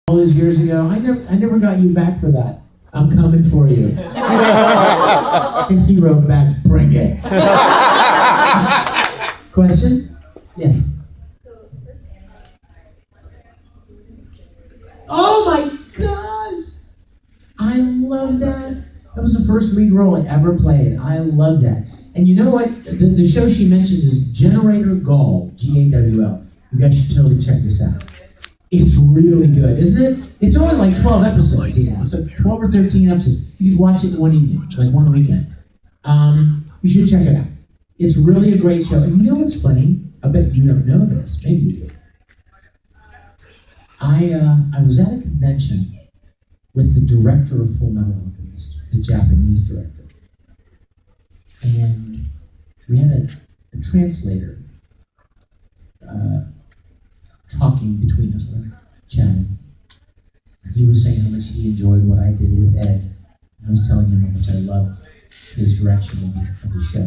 all those years ago. I never got you back for that. I'm coming for you. And he wrote back, bring it. Question? Yes. Oh my gosh! I love that. That was the first lead role I ever played. I love that. And you know what? The show she mentioned is Generator Gawl, G-A-W-L. You guys should totally check this out. It's really good, isn't it? It's only like 12 episodes. Yeah, so 12 or 13 episodes. You can watch it in one evening, like one weekend. You should check it out. It's really a great show. And you know what's funny? I bet you don't know this. Maybe you do. I was at a convention with the director of Fullmetal Alchemist, the Japanese director. And we had a translator talking between us, chatting. He was saying how much he enjoyed what I did with Ed. And I was telling him how much I loved his direction of the show.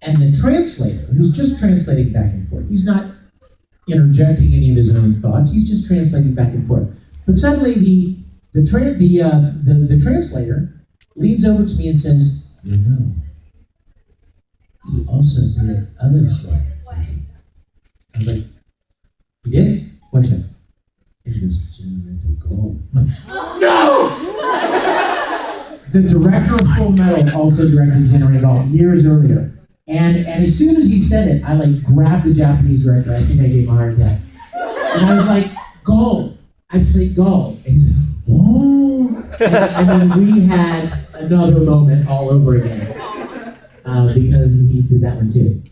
And the translator, who's just translating back and forth, he's not interjecting any of his own thoughts, he's just translating back and forth. But suddenly the translator leans over to me and says, you know, he also did other show. I was like, he did? What show? It was Generator Gawl. No! The director of Fullmetal also directed Generator Gawl years earlier. And as soon as he said it, I like grabbed the Japanese director. I think I gave him a heart attack. And I was like, Gawl. I played Gawl. And he said, oh. And then we had another moment all over again. Because he did that one too.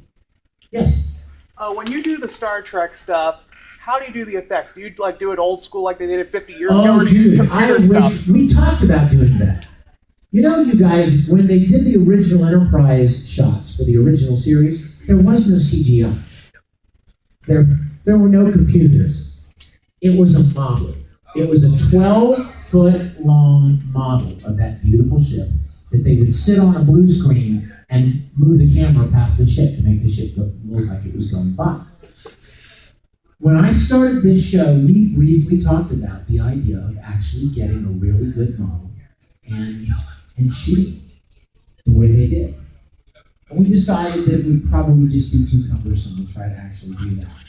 Yes? When you do the Star Trek stuff, how do you do the effects? Do you like do it old school like they did it 50 years ago? Or do you use computer stuff? We talked about doing that. You know, you guys, when they did the original Enterprise shots for the original series, there was no CGI. There were no computers. It was a model. It was a 12-foot-long model of that beautiful ship that they would sit on a blue screen and move the camera past the ship to make the ship look like it was going by. When I started this show, we briefly talked about the idea of actually getting a really good model and shooting the way they did. And we decided that it would probably just be too cumbersome to try to actually do that.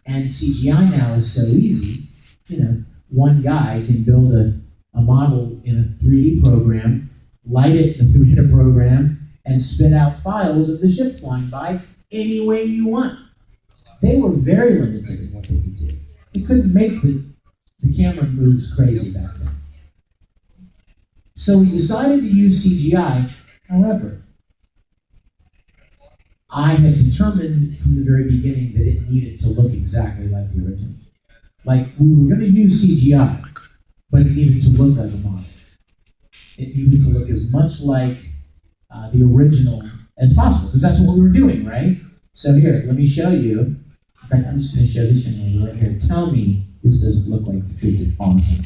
And CGI now is so easy, you know, one guy can build a model in a 3D program, light it in a 3D program, and spit out files of the ship flying by any way you want. They were very limited in what they could do. They couldn't make the camera moves crazy back then. So we decided to use CGI. However, I had determined from the very beginning that it needed to look exactly like the original. Like, we were going to use CGI, but it needed to look like a model. It needed to look as much like the original as possible, because that's what we were doing, right? So here, let me show you. In fact, I'm just going to show this young lady right here. Tell me this doesn't look like freaking awesome.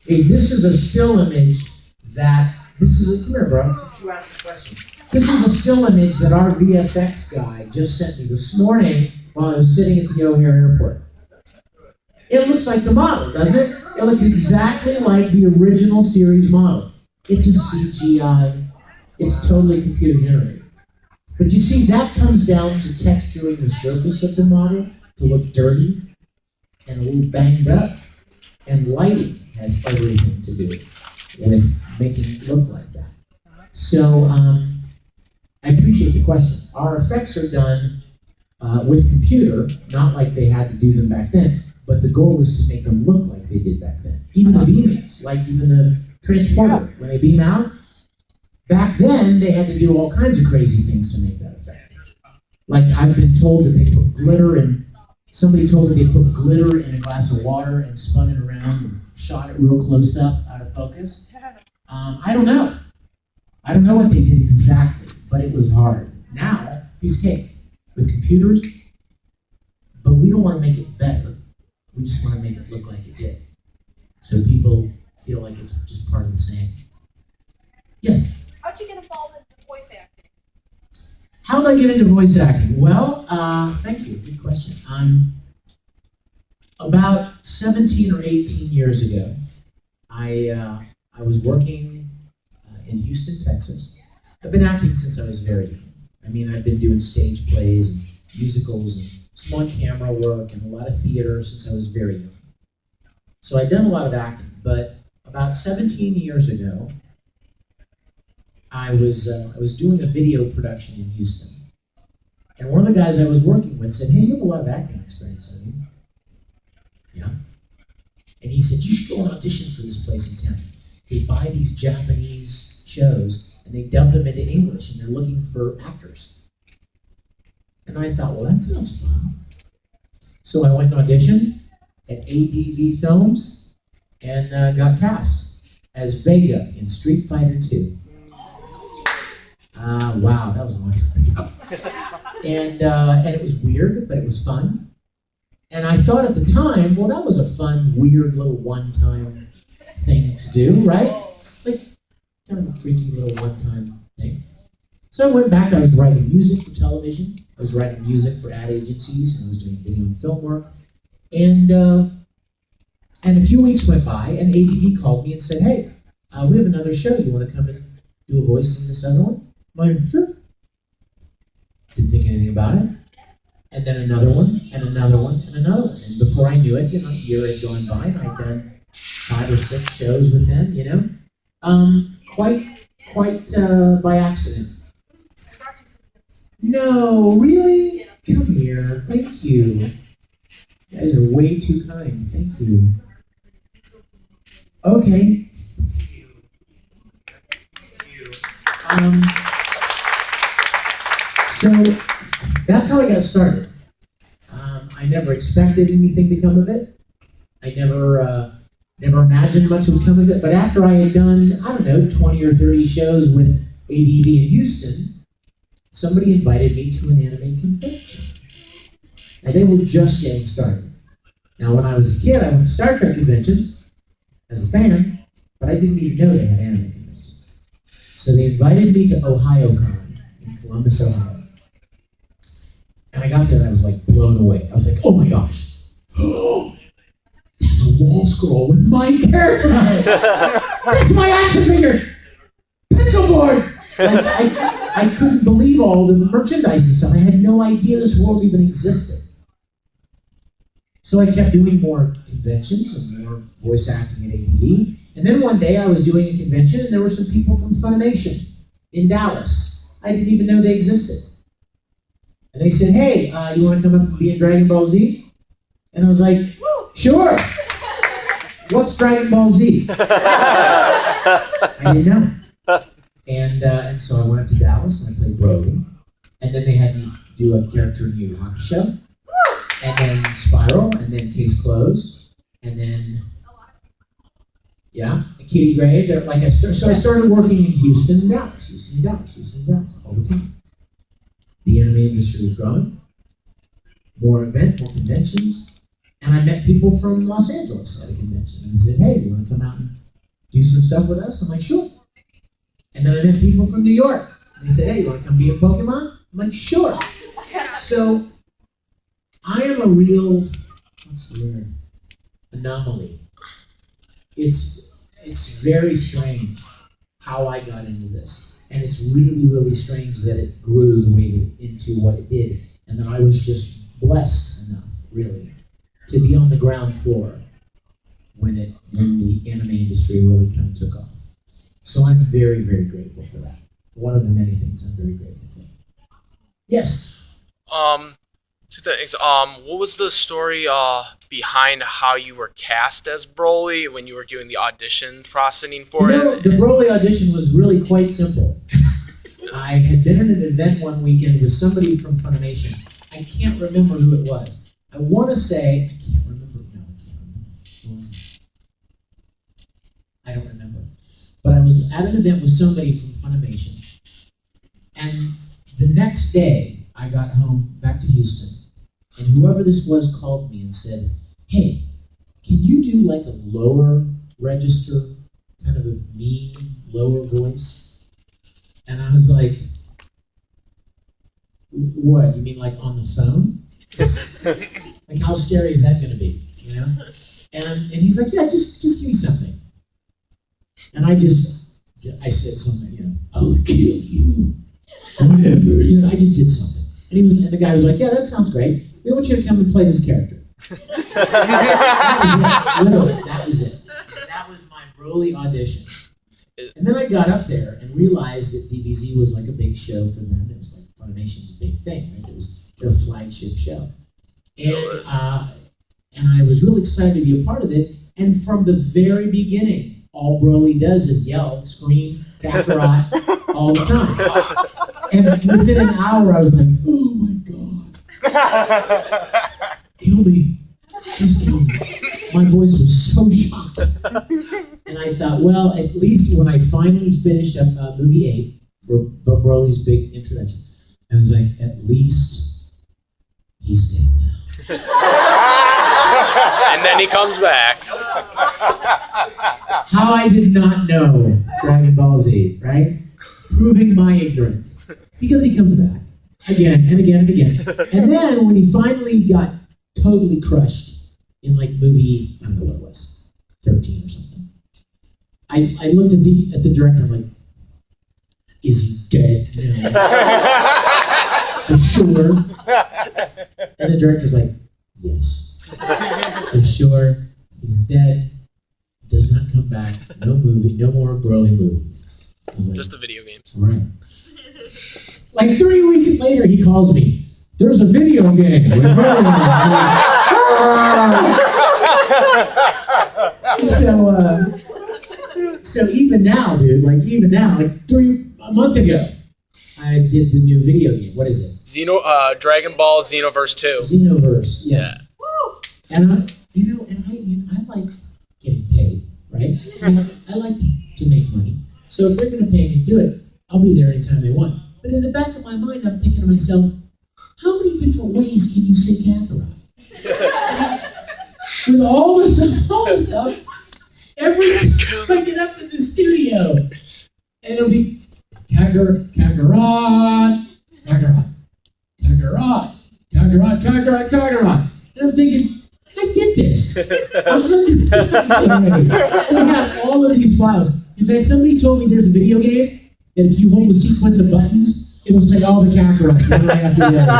Okay, this is a still image that, come here, bro. You asked the question. This is a still image that our VFX guy just sent me this morning while I was sitting at the O'Hare Airport. It looks like the model, doesn't it? It looks exactly like the original series model. It's a CGI. It's totally computer generated. But you see, that comes down to texturing the surface of the model to look dirty and a little banged up. And lighting has everything to do with making it look like that. So I appreciate the question. Our effects are done with computer, not like they had to do them back then, but the goal is to make them look like they did back then. Even the beamings, like even the transporter, when they beam out, back then they had to do all kinds of crazy things to make that effect. Like I've been told that they put glitter in, somebody told me they put glitter in a glass of water and spun it around and shot it real close up out of focus. I don't know. I don't know what they did exactly, but it was hard. Now, piece of cake with computers, but we don't want to make it better. We just want to make it look like it did. So people feel like it's just part of the same. Yes? How'd you get involved in voice acting? How did I get into voice acting? Well, thank you. Good question. About 17 or 18 years ago, I was working in Houston, Texas. I've been acting since I was very young. I mean, I've been doing stage plays and musicals and small camera work and a lot of theater since I was very young. So I'd done a lot of acting, but about 17 years ago, I was doing a video production in Houston. And one of the guys I was working with said, "Hey, you have a lot of acting experience, don't you?" "Yeah." And he said, "You should go and audition for this place in town. They buy these Japanese shows and they dub them into English and they're looking for actors." And I thought, well, that sounds fun. So I went and auditioned at ADV Films and got cast as Vega in Street Fighter II. Wow, that was a long time ago. And it was weird, but it was fun. And I thought at the time, well, that was a fun, weird little one-time thing to do, right? Like, kind of a freaky little one-time thing. So I went back, I was writing music for television, I was writing music for ad agencies, and I was doing video and film work. And a few weeks went by, and ADV called me and said, "Hey, we have another show, you want to come and do a voice in this other one?" I'm like, "Sure." Didn't think anything about it. And then another one, and another one, and another one. And before I knew it, a year had gone by, and I'd done 5 or 6 shows with them, quite by accident. No, really? Come here, thank you. You guys are way too kind, thank you. Okay. So that's how I got started. I never expected anything to come of it. I never imagined much would come of it. But after I had done, 20 or 30 shows with ADV in Houston, somebody invited me to an anime convention. And they were just getting started. Now, when I was a kid, I went to Star Trek conventions as a fan, but I didn't even know they had anime conventions. So they invited me to OhioCon in Columbus, Ohio. And I got there and I was like blown away. I was like, oh my gosh. That's a wall scroll with my character on it. That's my action figure. Pencil board. Like, I couldn't believe all the merchandise and stuff. I had no idea this world even existed. So I kept doing more conventions and more voice acting at ADV. And then one day I was doing a convention and there were some people from Funimation in Dallas. I didn't even know they existed. And they said, "Hey, you want to come up and be in Dragonball Z?" And I was like, "Sure." "What's Dragonball Z?" I didn't know. And so I went up to Dallas and I played Broly. And then they had me do a character in Yu Yu Hakusho. And then Spiral, and then Case Closed. And then, Kitty Gray. So I started working in Houston and Dallas, Houston and Dallas all the time. The anime industry was growing, more conventions, and I met people from Los Angeles at a convention. And they said, "Hey, do you want to come out and do some stuff with us?" I'm like, "Sure." And then I met people from New York. And they said, "Hey, you want to come be in Pokemon?" I'm like, "Sure." So I am a real, anomaly. It's very strange how I got into this. And it's really, really strange that it grew the way into what it did. And that I was just blessed enough, really, to be on the ground floor when the anime industry really kind of took off. So I'm very, very grateful for that. One of the many things I'm very grateful for. Yes? 2 things. What was the story behind how you were cast as Broly when you were doing the auditions processing for it? The Broly audition was really quite simple. I had been at an event one weekend with somebody from Funimation. I can't remember who it was. I want to say, I can't remember. Who was it? I don't remember. But I was at an event with somebody from Funimation. And the next day, I got home back to Houston. And whoever this was called me and said, "Hey, can you do like a lower register, kind of a mean, lower voice?" And I was like, "What, you mean like on the phone?" Like, how scary is that going to be? you know? And he's like, yeah, just give me something. And I said something, you know, I'll kill you, whatever, you know, I just did something. And the guy was like, yeah, that sounds great. We want you to come and play this character. That was it. That was my Broly audition. And then I got up there and realized that DBZ was like a big show for them. It was like Funimation's big thing, right? It was their flagship show. And I was really excited to be a part of it. And from the very beginning, all Broly does is yell, scream, Kakarot all the time. And within an hour, I was like, oh my God. Kill me. Just kill me. My voice was so shocked. And I thought, well, at least when I finally finished up movie 8, Broly's big introduction, I was like, at least he's dead now. And then he comes back. How I did not know Dragon Ball Z, right? Proving my ignorance. Because he comes back again and again and again. And then when he finally got totally crushed in like movie, I don't know what it was, 13 or something. I looked at the director, I'm like, is he dead now? For sure. And the director's like, yes. For sure, he's dead, does not come back, no movie, no more Broly movies. Like, just the video games. Right. Like 3 weeks later, he calls me. There's a video game with Broly in it. I'm like, ah! So even now, dude, like a month ago, I did the new video game. What is it? Dragon Ball Xenoverse 2. Xenoverse, yeah. And I like getting paid, right? I like to make money. So if they're going to pay me to do it, I'll be there anytime they want. But in the back of my mind, I'm thinking to myself, how many different ways can you say Kakarot? With all this stuff, every time I get up in the studio, and it'll be Kakarot, Kakarot, Kakarot, Kakarot, Kakarot, Kakarot. And I'm thinking, I did this 100 times already. They have all of these files. In fact, somebody told me there's a video game, and if you hold a sequence of buttons, it'll say all the Kakarots one right after the other.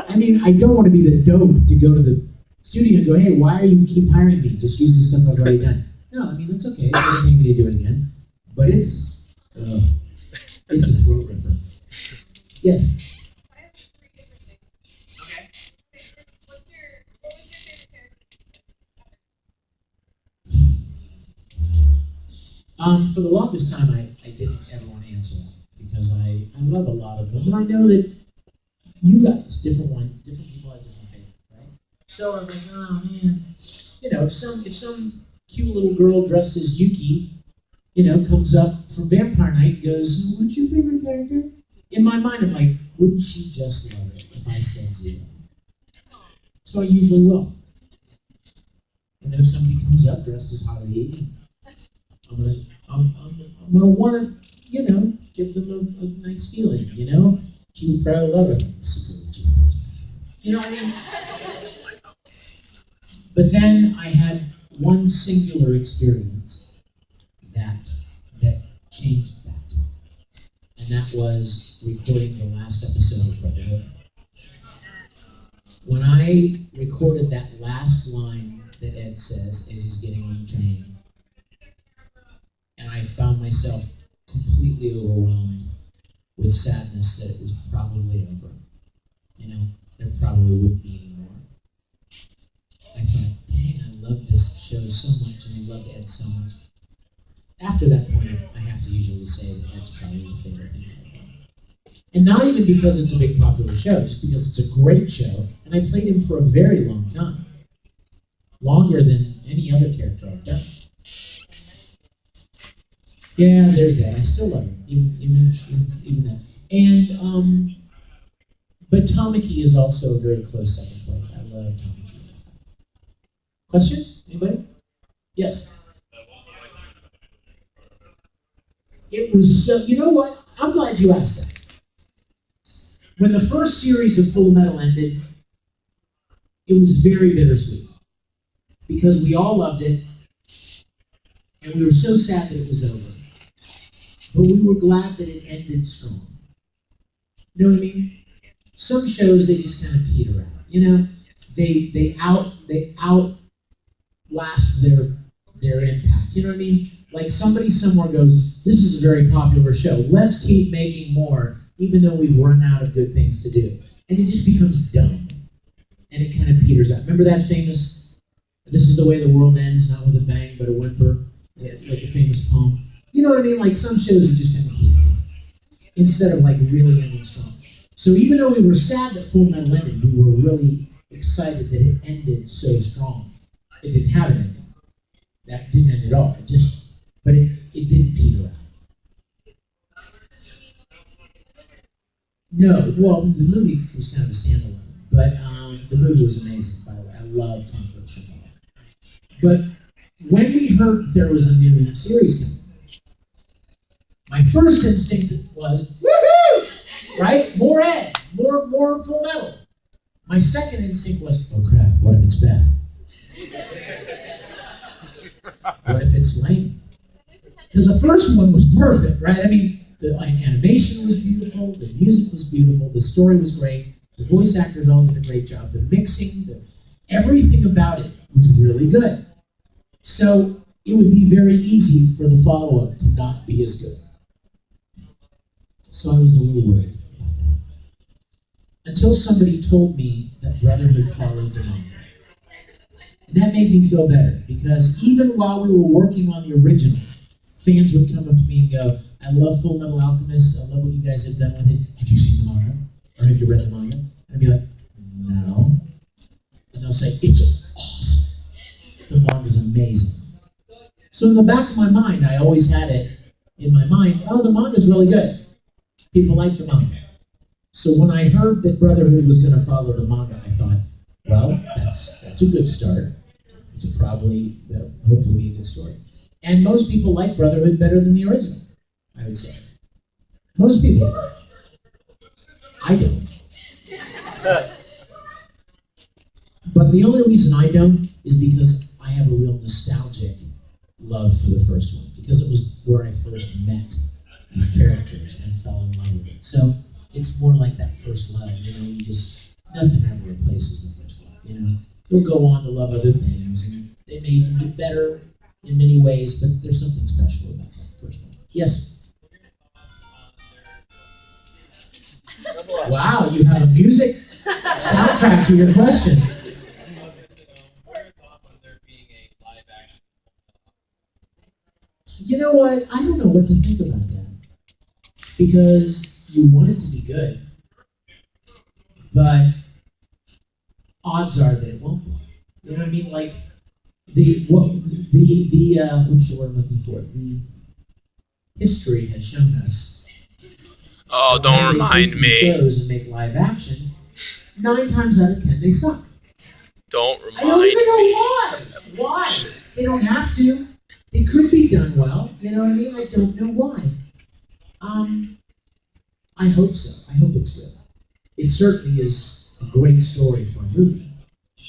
I mean, I don't want to be the dope to go to the studio and go, hey, why are you keep hiring me? Just use the stuff I've already done. No, I mean, that's okay. They're going to pay me to do it again. But it's a throat ripper. Yes? For the longest time, I didn't ever want to answer that because I love a lot of them, and I know that you guys, different people have different favorite, right? So I was like, oh man, you know, if some cute little girl dressed as Yuki, you know, comes up from Vampire Night and goes, what's your favorite character? In my mind, I'm like, wouldn't she just love it if I said Zero? So I usually will. And then if somebody comes up dressed as Haruhi, I'm gonna want to, you know, give them a nice feeling, you know? She would probably love it. You know what I mean? But then I had one singular experience that changed that. And that was recording the last episode of Brotherhood. When I recorded that last line that Ed says as he's getting on the train, and I found myself completely overwhelmed with sadness that it was probably over. You know, there probably wouldn't be any more. I thought, dang, I love this show so much, and I loved Ed so much. After that point, I have to usually say that Ed's probably the favorite thing I've done. And not even because it's a big popular show, just because it's a great show, and I played him for a very long time. Longer than any other character I've done. Yeah, there's that. I still love him, even that. And, but Tamaki is also a very close second place. I love Tamaki. Question? Anybody? Yes. It was so, you know what? I'm glad you asked that. When the first series of Fullmetal ended, it was very bittersweet because we all loved it and we were so sad that it was over. But we were glad that it ended strong. You know what I mean? Some shows, they just kind of peter out. You know, they outlast their impact. You know what I mean? Like somebody somewhere goes, this is a very popular show. Let's keep making more, even though we've run out of good things to do. And it just becomes dumb. And it kind of peters out. Remember that famous, this is the way the world ends, not with a bang, but a whimper? It's like a famous poem. You know what I mean? Like some shows are just kind of, instead of like really ending strong. So even though we were sad that Fullmetal ended, we were really excited that it ended so strong. It didn't have an ending. That didn't end at all. But it didn't peter out. No, well, the movie was kind of a standalone, but the movie was amazing, by the way. I love Conqueror Ball. But when we heard that there was a new series coming, my first instinct was, woohoo! Right? More Ed, more Full Metal. My second instinct was, oh crap, what if it's bad? What if it's lame? Because the first one was perfect, right? I mean, the animation was beautiful, the music was beautiful, the story was great, the voice actors all did a great job, the mixing, everything about it was really good. So it would be very easy for the follow-up to not be as good. So I was a little worried about that. Until somebody told me that Brotherhood followed the manga. And that made me feel better, because even while we were working on the original, fans would come up to me and go, I love Fullmetal Alchemist, I love what you guys have done with it. Have you seen the manga? Or have you read the manga? And I'd be like, no. And they'll say, it's awesome. The manga's amazing. So in the back of my mind, I always had it in my mind, oh, the manga's really good. People like the manga. So when I heard that Brotherhood was going to follow the manga, I thought, well, that's a good start. It's probably, hopefully be a good story. And most people like Brotherhood better than the original, I would say. Most people. I don't. But the only reason I don't is because I have a real nostalgic love for the first one, because it was where I first met these characters and fell in love with it. So it's more like that first love, you know, nothing ever replaces the first love, you know. You'll go on to love other things, and they may even get better in many ways, but there's something special about that first one. Yes? Wow, you have a music soundtrack to your question. You know what? I don't know what to think about that. Because you want it to be good, but odds are that it won't be. You know what I mean? Like what's the word I'm looking for? The history has shown us. Oh, don't remind me. Shows and make live action. 9 times out of 10 they suck. Don't remind me. I don't even know why. Why? They don't have to. They could be done well. You know what I mean? I don't know why. I hope so. I hope it's good. It certainly is a great story for a movie.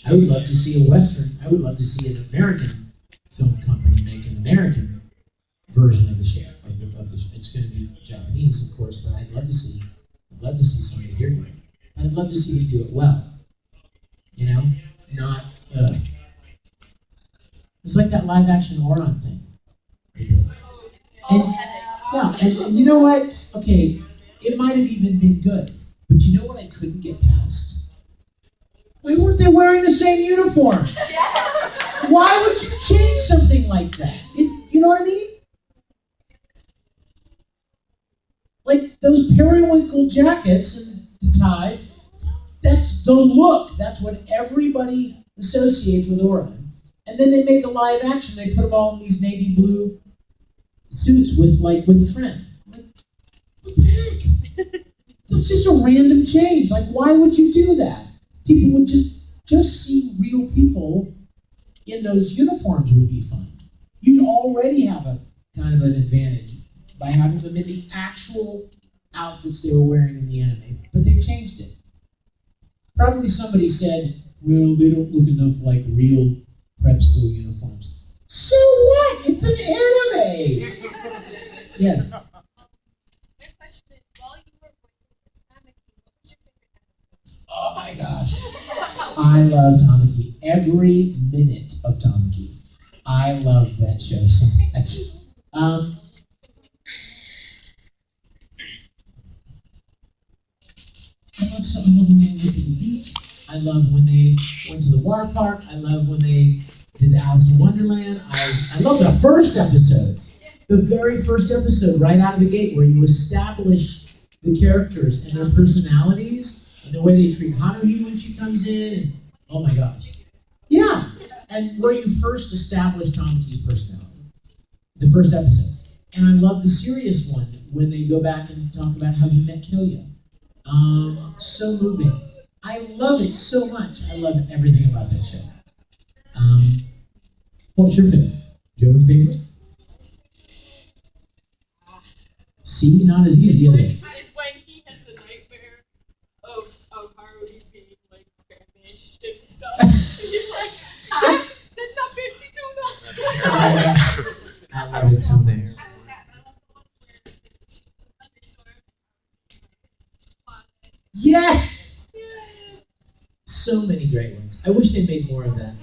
I would love to see a Western. I would love to see an American film company make an American version of the show. It's going to be Japanese, of course, but I'd love to see somebody here do it. And I'd love to see them do it well. You know? Not, it's like that live action Oron thing they did. And you know what? Okay, it might have even been good. But you know what I couldn't get past? Why weren't they wearing the same uniforms? Why would you change something like that? You know what I mean? Like those periwinkle jackets and the tie, that's the look. That's what everybody associates with Oron. And then they make a live action. They put them all in these navy blue suits with trim. Like, what the heck? That's just a random change. Like, why would you do that? People would just see real people in those uniforms would be fun. You'd already have a kind of an advantage by having them in the actual outfits they were wearing in the anime. But they changed it. Probably somebody said, well, they don't look enough like real prep school uniforms. So what? It's an anime! Yes. My question is, while you were voicing Tamaki, what was your favorite episode? Oh my gosh. I love Tamaki. Every minute of Tamaki. I love that show so much. I love when they went to the beach. I love when they went to the water park. I love when they did the Alice in Wonderland. I love the first episode. The very first episode, right out of the gate, where you establish the characters and their personalities and the way they treat Haruhi when she comes in. And, oh my gosh. Yeah. And where you first establish Tamaki's personality. The first episode. And I love the serious one when they go back and talk about how he met Kyoya. So moving. I love it so much. I love everything about that show. What's your favorite? Do you have a favorite? See, not as easy, is it? It's when he has the nightmare of Haruhi being like banished and stuff. And he's like, that's not fancy tuna. I love it so much. I was sad, but I love the one where it's thunderstorm. Yeah! So many great ones. I wish they made more of that.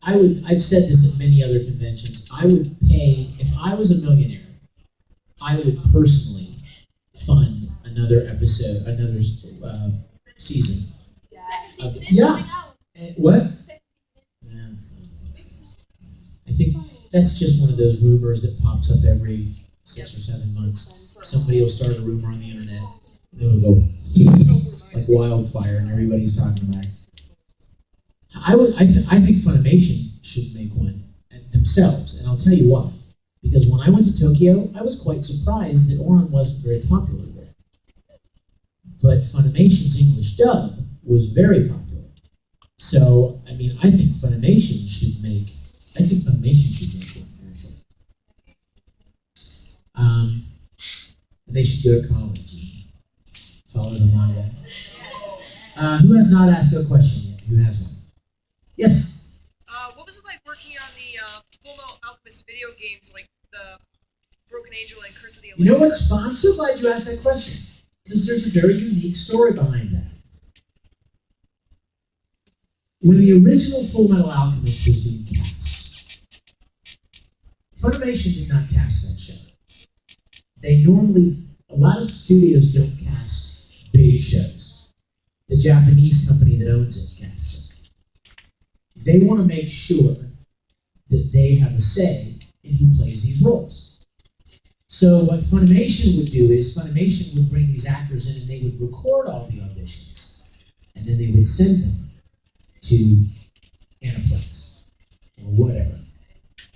I've said this at many other conventions. I would pay, if I was a millionaire, I would personally fund another episode, another season. Second season is Yeah. coming out. What? Yeah, I think that's just one of those rumors that pops up every 6 or 7 months. Somebody will start a rumor on the internet, and it'll go like wildfire, and everybody's talking about it. I think Funimation should make one themselves, and I'll tell you why. Because when I went to Tokyo, I was quite surprised that Oran wasn't very popular there. But Funimation's English dub was very popular. So, I mean, I think Funimation should make one, actually. And they should go to college and follow the manga. Who has not asked a question yet? Who has one? Yes? What was it like working on the Fullmetal Alchemist video games, like the Broken Angel and Curse of the Elixir? You know what's fun? I'm so glad you asked that question. Because there's a very unique story behind that. When the original Fullmetal Alchemist was being cast, Funimation did not cast that show. A lot of studios don't cast big shows. The Japanese company that owns it casts it. They want to make sure that they have a say in who plays these roles. So what Funimation would do is Funimation would bring these actors in and they would record all the auditions. And then they would send them to Aniplex or whatever.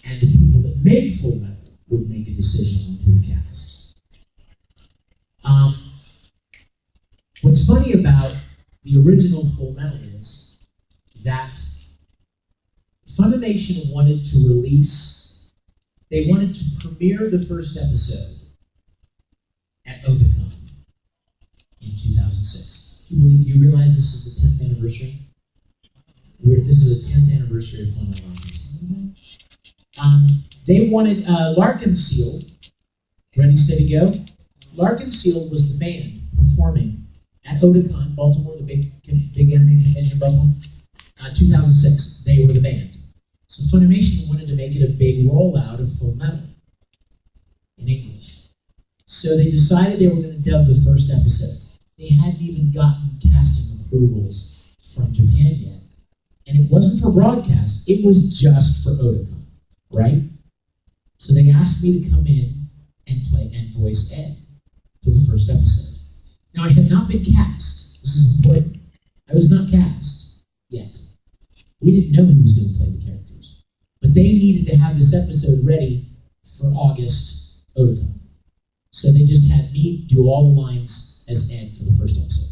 And the people that made Fullmetal would make a decision on who to cast. What's funny about the original Fullmetal is that Funimation wanted to premiere the first episode at Otakon in 2006. You realize this is the 10th anniversary? This is the 10th anniversary of Fullmetal Alchemist. They wanted Larkin Seal, ready, steady, go? Larkin Seal was the band performing at Otakon, Baltimore, the big anime convention in Baltimore. 2006, they were the band. So Funimation wanted to make it a big rollout of Fullmetal in English. So they decided they were going to dub the first episode. They hadn't even gotten casting approvals from Japan yet. And it wasn't for broadcast, it was just for Otakon, right? So they asked me to come in and play and voice Ed for the first episode. Now I had not been cast. This is important. I was not cast yet. We didn't know who was going to play the characters. But they needed to have this episode ready for August Otakon. So they just had me do all the lines as Ed for the first episode.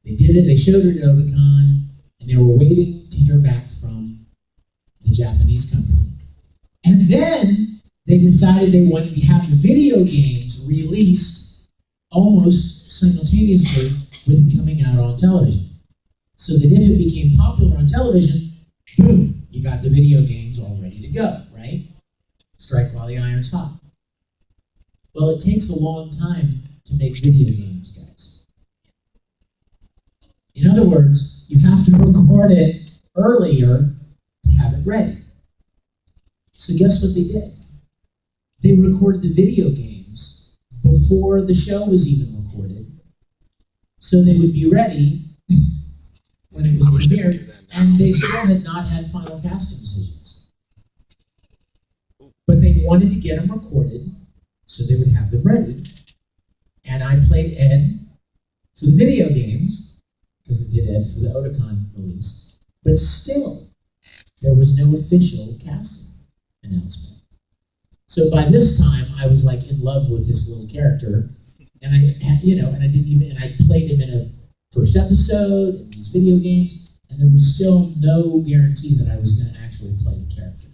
They did it, they showed it at Otakon, and they were waiting to hear back from the Japanese company. And then they decided they wanted to have the video games released almost simultaneously with it coming out on television. So that if it became popular on television, boom, you got the video games all ready to go, right? Strike while the iron's hot. Well, it takes a long time to make video games, guys. In other words, you have to record it earlier to have it ready. So guess what they did? They recorded the video games before the show was even recorded, so they would be ready when it was premiered, and they still had not had final casting decisions. But they wanted to get them recorded so they would have them ready. And I played Ed for the video games, because I did Ed for the Otakon release, but still, there was no official casting announcement. So by this time, I was like in love with this little character, and I played him in a first episode in these video games, and there was still no guarantee that I was going to actually play the character.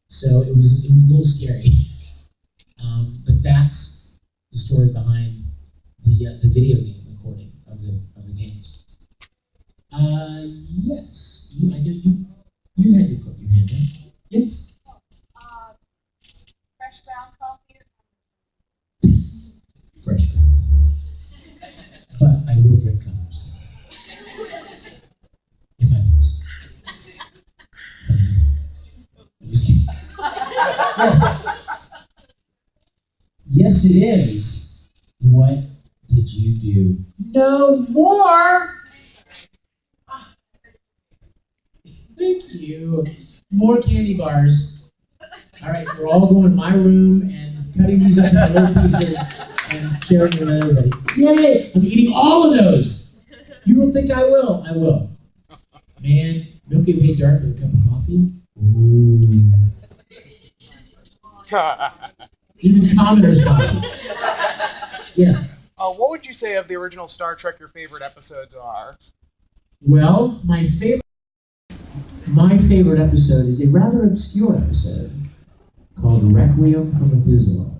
So it was a little scary, but that's the story behind the video game recording of the games. Yes, I know you had your hand up. Yes. Fresh ground coffee. Fresh coffee. But I will drink colors. If I must. From your mom. I'm just kidding. Yes, it is. What did you do? No more! Thank you. More candy bars. All right, we're all going to my room and cutting these up into little pieces and sharing them with everybody. Yay! I'm eating all of those. You don't think I will? I will. Man, Milky Way Dark with a cup of coffee? Ooh. Even commoners coffee. Yes. What would you say of the original Star Trek your favorite episodes are? Well, my favorite episode is a rather obscure episode called Requiem for Methuselah.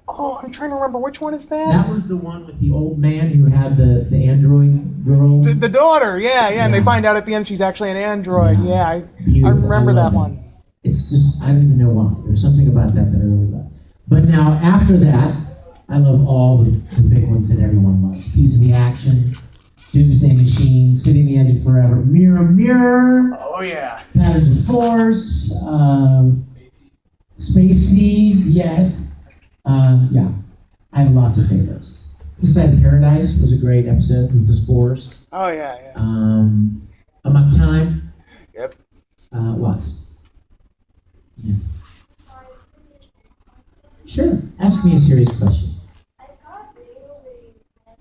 Oh, I'm trying to remember. Which one is that? That was the one with the old man who had the android girl. The daughter, yeah, and they find out at the end she's actually an android. Yeah, I remember that one. It's just, I don't even know why. There's something about that I really love. But now, after that, I love all the big ones that everyone loves. Piece of the Action, Doomsday Machine, City on the Edge of Forever, Mirror, Mirror. Oh, yeah. Patterns of Force, Space Seed, yes. Yeah, I have lots of favorites. This Side of Paradise was a great episode with the spores. Oh, yeah. Amok Time. Yep. Was. Yes. Sure, ask me a serious question. I saw a video where you had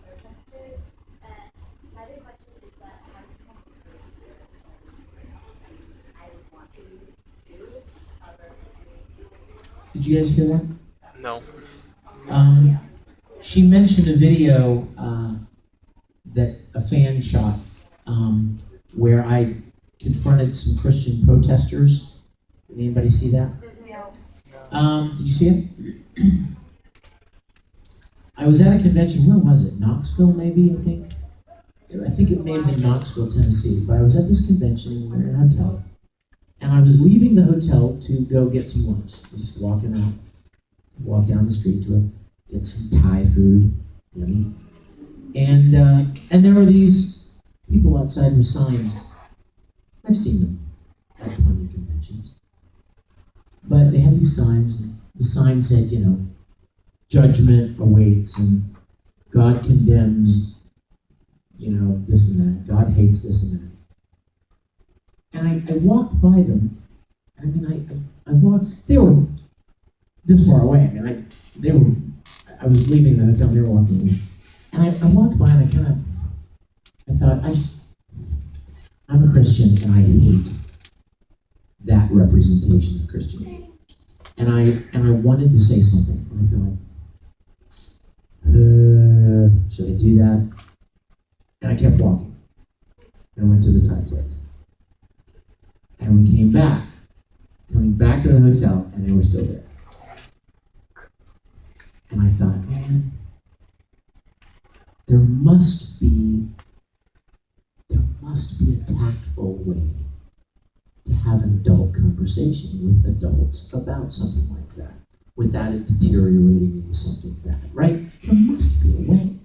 protested, and my big question is that I want to do. Did you guys hear that? No. She mentioned a video that a fan shot where I confronted some Christian protesters. Did anybody see that? Did you see it? I was at a convention. Where was it? Knoxville, maybe, I think? I think it may have been Knoxville, Tennessee. But I was at this convention in a hotel. And I was leaving the hotel to go get some lunch. I was just walking out. Walk down the street to get some Thai food. Yummy. And there were these people outside with signs. I've seen them at plenty of conventions. But they had these signs, and the sign said, judgment awaits, and God condemns, this and that. God hates this and that. And I walked by them. I walked, they were this far away. I was leaving the hotel, they were walking away. And I walked by and I thought, I'm a Christian and I hate that representation of Christianity. And I wanted to say something. And I thought, should I do that? And I kept walking. And I went to the Thai place. And we came back, coming back to the hotel, and they were still there. And I thought, man, must be a tactful way to have an adult conversation with adults about something like that without it deteriorating into something bad, right? There must be a way.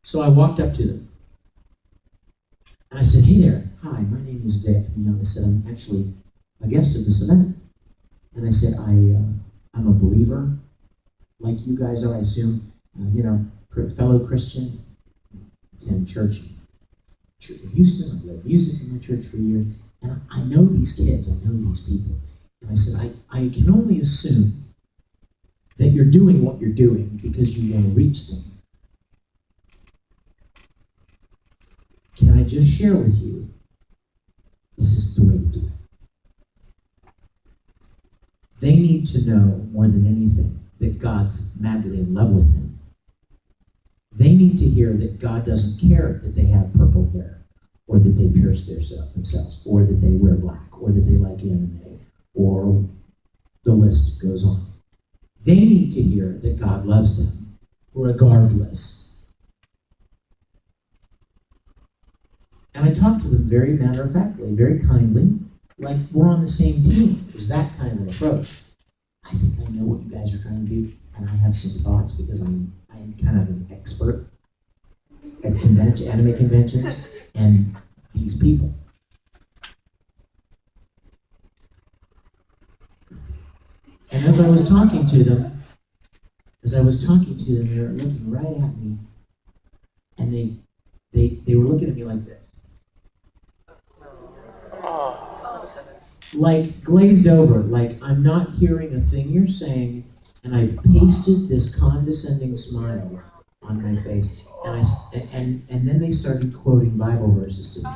So I walked up to them and I said, "Hey there, hi, my name is Vic." I said, "I'm actually a guest of this event." And I said, I'm a believer, like you guys are, I assume, fellow Christian, attend church in Houston. I've led music in my church for years, and I know these kids, I know these people. And I said, I can only assume that you're doing what you're doing because you want to reach them. Can I just share with you, this is the way to do it. They need to know more than anything that God's madly in love with them. They need to hear that God doesn't care that they have purple hair, or that they pierce themselves, or that they wear black, or that they like anime, or the list goes on. They need to hear that God loves them, regardless. And I talked to them very matter-of-factly, very kindly, like we're on the same team. It was that kind of approach. I think I know what you guys are trying to do, and I have some thoughts because I'm kind of an expert at anime conventions and these people. And as I was talking to them, they were looking right at me, and they were looking at me like this. Like glazed over, like I'm not hearing a thing you're saying, and I've pasted this condescending smile on my face, and then they started quoting Bible verses to me.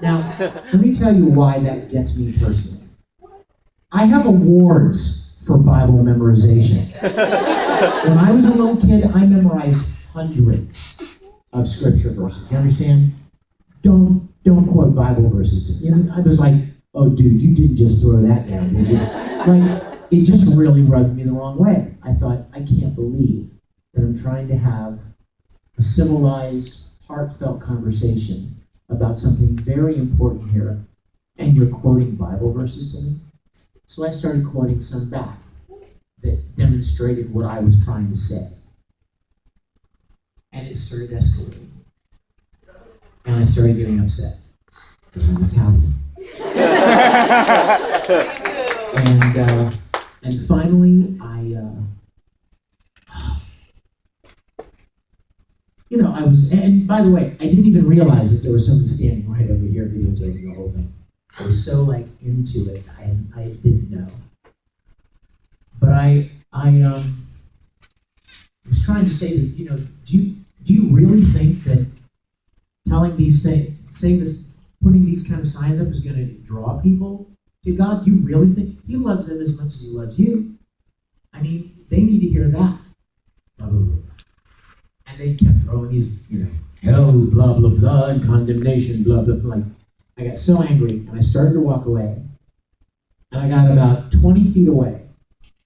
Now, let me tell you why that gets me personally. I have awards for Bible memorization. When I was a little kid, I memorized hundreds of scripture verses. You understand? Don't quote Bible verses to me. I was like, "Oh, dude, you didn't just throw that down, did you?" Like, it just really rubbed me the wrong way. I thought, I can't believe that I'm trying to have a civilized, heartfelt conversation about something very important here, and you're quoting Bible verses to me? So I started quoting some back that demonstrated what I was trying to say. And it started escalating. And I started getting upset, because I'm Italian. And finally, I was, and by the way, I didn't even realize that there was somebody standing right over here videotaping the whole thing. I was so into it, I didn't know. But I was trying to say that, do you really think that telling these things, saying this, putting these kind of signs up is going to draw people to God? Do you really think He loves them as much as He loves you? I mean, they need to hear that. Blah, blah, blah. And they kept throwing these, hell, blah, blah, blah, and condemnation, blah, blah, blah. I got so angry, and I started to walk away. And I got about 20 feet away.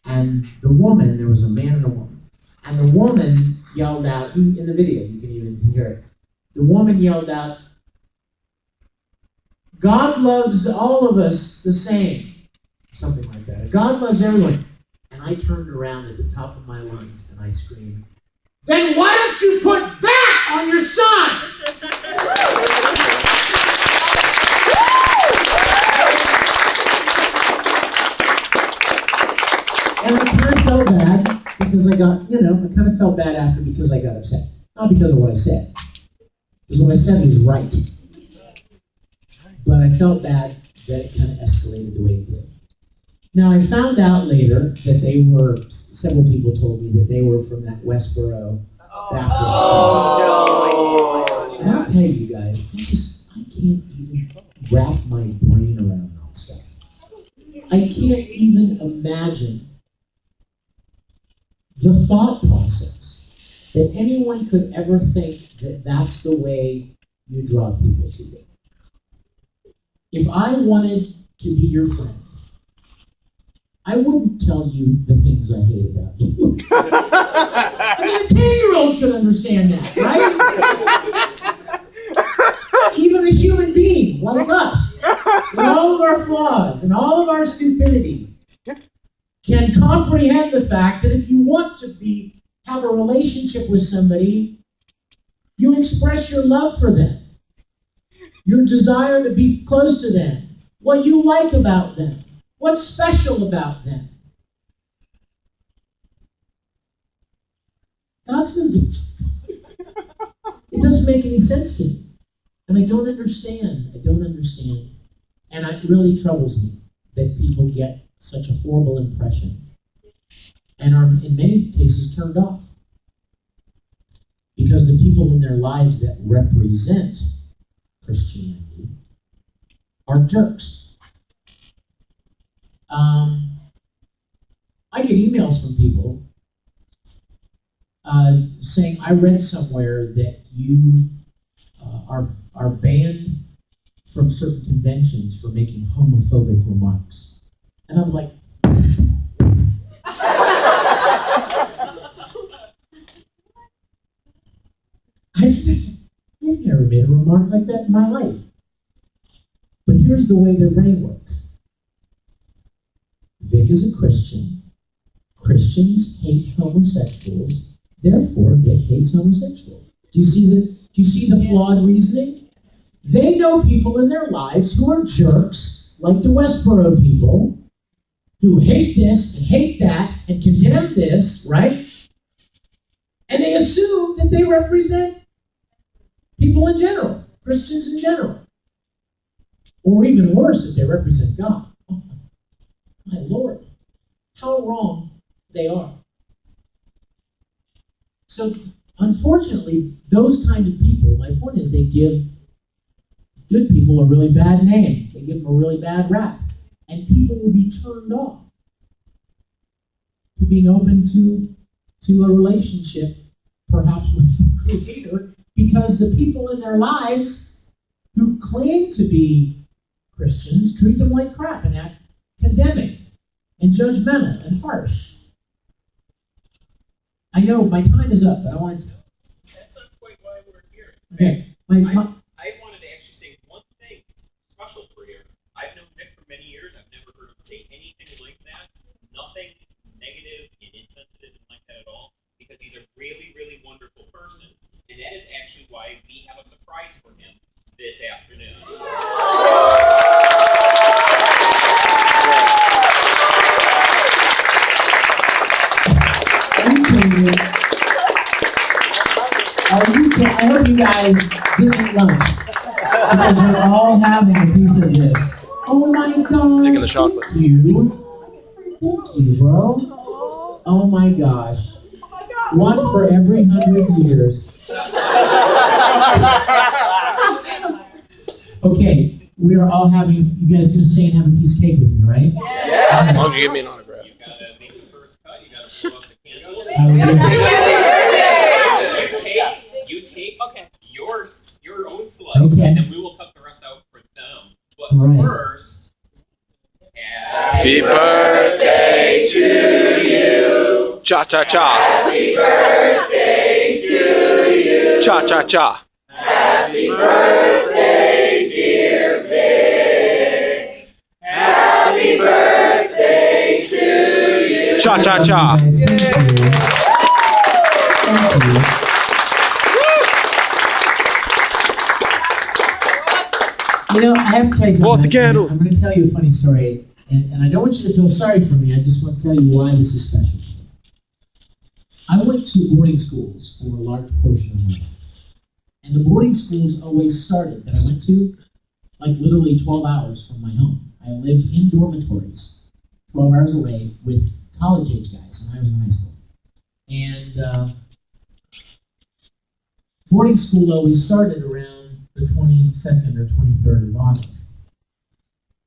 And the woman, there was a man and a woman. And the woman yelled out, in the video, you can even hear it. The woman yelled out, "God loves all of us the same." Something like that. God loves everyone. And I turned around at the top of my lungs and I screamed, "Then why don't you put that on your son?" And I kind of felt bad because I kind of felt bad after because I got upset. Not because of what I said. Because what I said was right. But I felt bad that it kind of escalated the way it did. Now, I found out later that several people told me that they were from that Westboro Baptist. And I'll tell you guys, I can't even wrap my brain around that stuff. I can't even imagine the thought process that anyone could ever think that that's the way you draw people to you. If I wanted to be your friend, I wouldn't tell you the things I hate about you. Even a 10-year-old could understand that, right? Even a human being like us, with all of our flaws and all of our stupidity, can comprehend the fact that if you want to have a relationship with somebody, you express your love for them, your desire to be close to them, what you like about them, what's special about them. God's no different. It doesn't make any sense to me. And I don't understand. And it really troubles me that people get such a horrible impression and are, in many cases, turned off. Because the people in their lives that represent Christianity are jerks. I get emails from people saying, I read somewhere that you are banned from certain conventions for making homophobic remarks. And I'm like, I've never made a remark like that in my life. But here's the way their brain works. Vic is a Christian. Christians hate homosexuals. Therefore, Vic hates homosexuals. Do you see the flawed reasoning? They know people in their lives who are jerks, like the Westboro people, who hate this and hate that and condemn this, right? And they assume that they represent people in general, Christians in general. Or even worse, that they represent God. Oh, my Lord, how wrong they are. So, unfortunately, those kind of people, my point is they give good people a really bad name. They give them a really bad rap. And people will be turned off to being open to a relationship, perhaps with the Creator, because the people in their lives who claim to be Christians treat them like crap and act condemning and judgmental and harsh. I know my time is up, but I wanted to. That's not quite why we're here. Okay. I wanted to actually say one thing special for you. I've known Vic for many years. I've never heard him say anything like that. Nothing negative and insensitive and like that at all. Because he's a really, really wonderful person. And that is actually why we have a surprise for him this afternoon. I hope you guys didn't eat lunch because you're all having a piece of this. Oh my God! Taking the chocolate. Thank you, bro. Oh my gosh! One for every 100 years. Okay, we are all having. You guys gonna stay and have a piece of cake with me, right? Yeah. As long as you give me an autograph. You gotta make the first cut. You gotta blow up the candles. You take your own slice, okay. And then we will cut the rest out for them. But right. First, happy birthday to you. Cha cha cha. Happy birthday to you. Cha cha cha. Happy birthday, dear Vic. Happy birthday to you. Cha cha cha. Thank you. You know, I have to tell you something. Blow out the candles. I'm going to tell you a funny story, and I don't want you to feel sorry for me. I just want to tell you why this is special to me. I went to boarding schools for a large portion of my life. And the boarding schools always started that I went to, like literally 12 hours from my home. I lived in dormitories, 12 hours away with college-age guys when I was in high school. And boarding school always started around the 22nd or 23rd of August,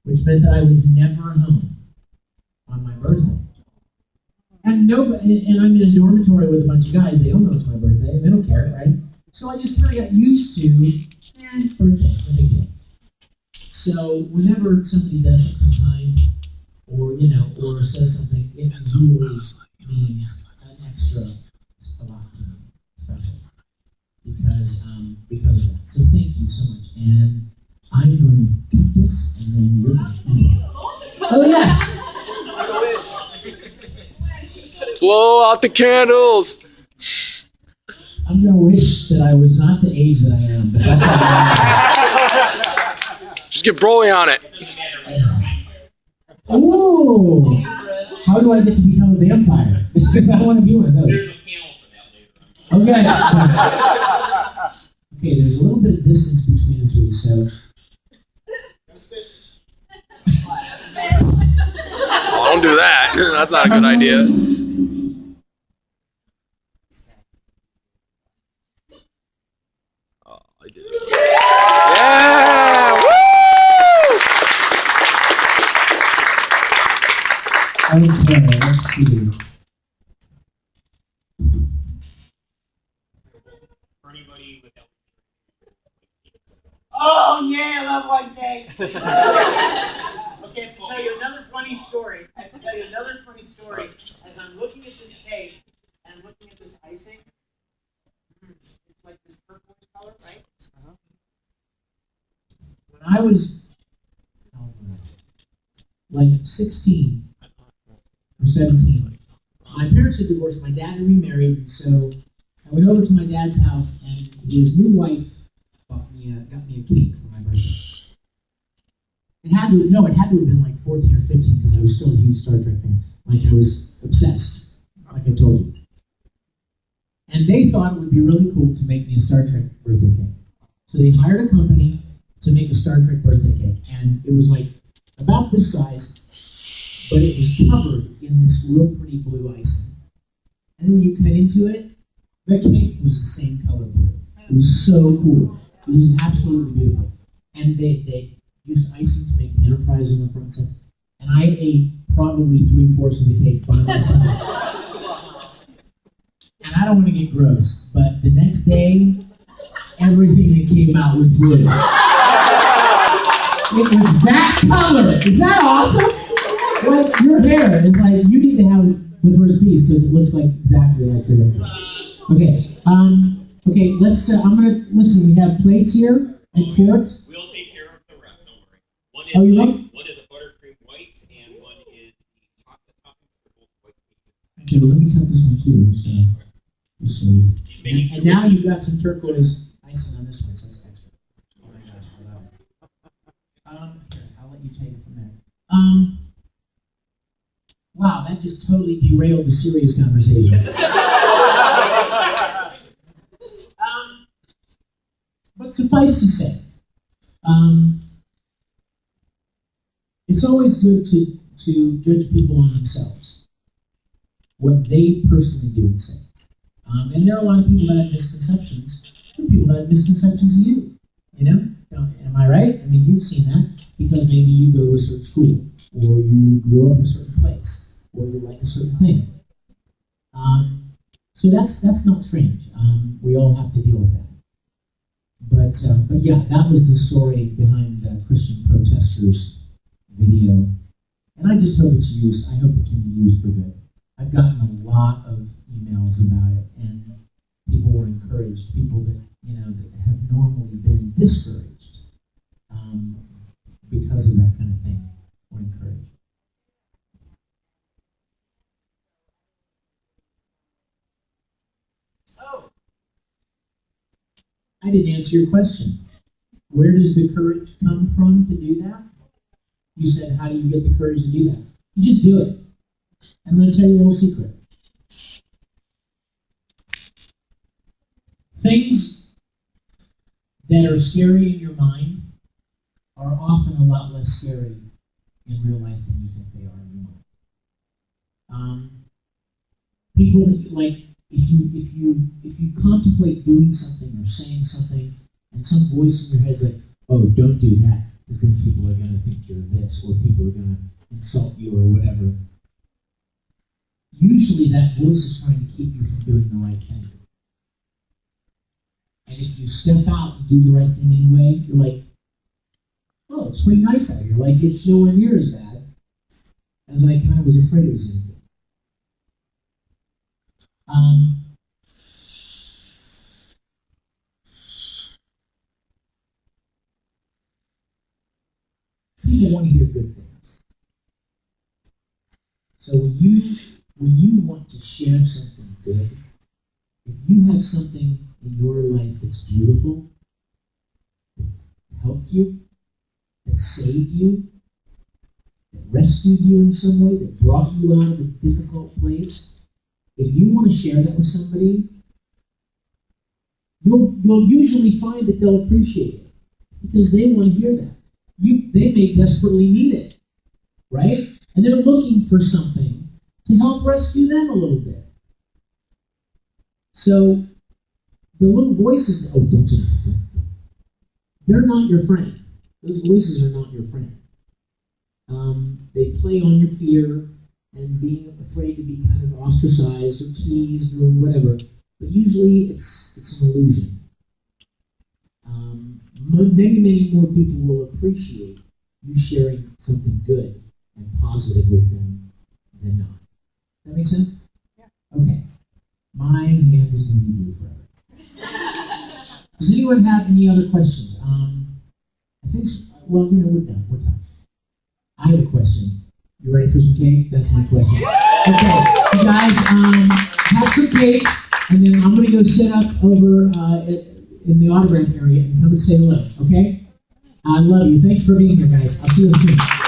which meant that I was never home on my birthday. And I'm in a dormitory with a bunch of guys. They don't know it's my birthday. They don't care, right? So I just kind of got used to, it's birthday, no big deal. So whenever somebody does something kind, or says something, it really means an extra a lot because of that. So thank you so much. And I'm going to cut this, and then you're going to eat it. Oh yes! Blow out the candles. I'm going to wish that I was not the age that I am, but that's all right. Just get Broly on it. Ooh! How do I get to become a vampire? Because I want to be one of those. There's a panel for that later. Okay. Okay, there's a little bit of distance between the three, so. Oh, don't do that. That's not a good idea. Oh, I did it. Yeah! Okay, let's see. For anybody without. Oh yeah, I love white cake. Okay, I have to tell you another funny story. As I'm looking at this cake and I'm looking at this icing, it's like this purple color, right? When I was like 16 or 17, my parents had divorced. My dad had remarried, and so I went over to my dad's house, and his new wife got me a cake for my birthday. It had to have been like 14 or 15 because I was still a huge Star Trek fan. Like I was obsessed, like I told you. And they thought it would be really cool to make me a Star Trek birthday cake. So they hired a company to make a Star Trek birthday cake, and it was like about this size, but it was covered in this real pretty blue icing. And when you cut into it, the cake was the same color blue. It was so cool. It was absolutely beautiful. And they used icing to make the Enterprise on the front side. And I ate probably 3/4 of the cake by myself. And I don't want to get gross, but the next day, everything that came out was blue. It was that color. Is that awesome? Like your hair is like, you need to have the first piece because it looks like exactly like your hair. Okay. Okay. Let's. I'm gonna listen. We have plates here and forks. We'll take care of the rest. Don't worry. One Oh, you is will? one is a buttercream white, and one is the chocolate topping for both white pieces. Okay. Well, let me cut this one too. So. He's making And now you've got some turquoise icing on this one, so it's extra. Oh my gosh, I love it. Here, I'll let you take it from there. Wow, that just totally derailed the serious conversation. But suffice to say, it's always good to judge people on themselves, what they personally do and say. And there are a lot of people that have misconceptions. There are people that have misconceptions of you. You know? Am I right? I mean, you've seen that because maybe you go to a certain school, or you grew up in a certain place, or you like a certain thing. So that's not strange. We all have to deal with that. But yeah, that was the story behind the Christian protesters video. And I just hope it's used. I hope it can be used for good. I've gotten a lot of emails about it, and people were encouraged. People that that have normally been discouraged because of that kind of thing were encouraged. Oh, I didn't answer your question. Where does the courage come from to do that? You said, how do you get the courage to do that? You just do it. I'm going to tell you a little secret. Things that are scary in your mind are often a lot less scary in real life than you think they are in your mind. People that like, if you contemplate doing something or saying something, and some voice in your head is like, oh, don't do that, because then people are going to think you're this, or people are going to insult you, or whatever. Usually that voice is trying to keep you from doing the right thing. And if you step out and do the right thing anyway, you're like, oh, it's pretty nice out here. Like, it's nowhere near as bad as I kind of was afraid it was going to be. people want to hear good things. So when you want to share something good, if you have something in your life that's beautiful, that helped you, that saved you, that rescued you in some way, that brought you out of a difficult place, if you want to share that with somebody, you'll usually find that they'll appreciate it because they want to hear that. They may desperately need it, right? And they're looking for something to help rescue them a little bit. So the little voices, don't say that, don't. They're not your friend. Those voices are not your friend. They play on your fear and being afraid to be kind of ostracized or teased or whatever. But usually it's an illusion. Many, many more people will appreciate you sharing something good and positive with them than not. Does that make sense? Yeah. Okay. My hand is going to be blue forever. Does anyone have any other questions? I think so. Well, we're done. We're done. I have a question. You ready for some cake? That's my question. Okay, you guys, have some cake, and then I'm going to go sit up over in the autograph area and come and say hello, okay? I love you. Thanks for being here, guys. I'll see you soon.